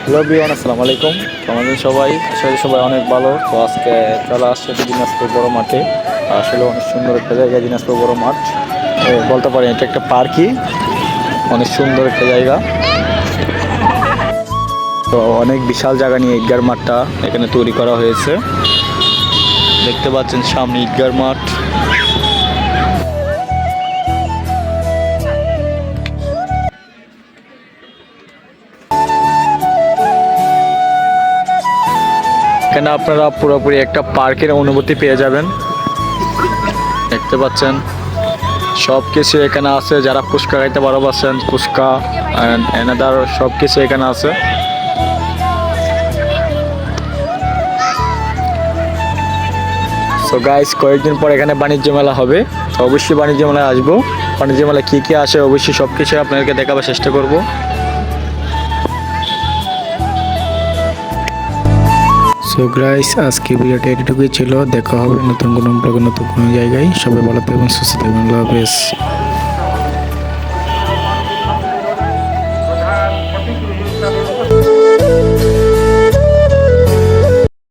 Hello everyone, আসসালামু আলাইকুম। কেমন আছেন সবাই? আসলে সবাই অনেক ভালো। তো আজকে চলে আসছে দিনাজপুর বড় মাঠে। আসলে অনেক সুন্দর একটা জায়গা দিনাজপুর বড় মাঠ। বলতে পারেন এটা একটা পার্কই, অনেক সুন্দর একটা জায়গা। তো অনেক বিশাল জায়গা নিয়ে ঈদগার মাঠটা এখানে তৈরি করা হয়েছে। দেখতে পাচ্ছেন সামনে ঈদগার মাঠ। এখানে আপনারা পুরোপুরি একটা পার্কের অনুভূতি পেয়ে যাবেন। দেখতে পাচ্ছেন সব কিছু এখানে আছে। যারা ফুচকা খাইতে ভালোবাসেন, ফুচকা এনাদার সব কিছু এখানে আছে। সো গাইস, কয়েকদিন পর এখানে বাণিজ্য মেলা হবে। তো অবশ্যই বাণিজ্য মেলায় আসবো। বাণিজ্য মেলায় কী কী আসে অবশ্যই সব কিছু আপনাদেরকে দেখাবার চেষ্টা করব। সো গাইস, আজকে ভিডিওটা এটুকুই ছিল। দেখা হবে নতুন কোনো জায়গায়। সবাই ভালো থাকবেন, সুস্থ থাকবেন। আল্লাহ হাফেজ।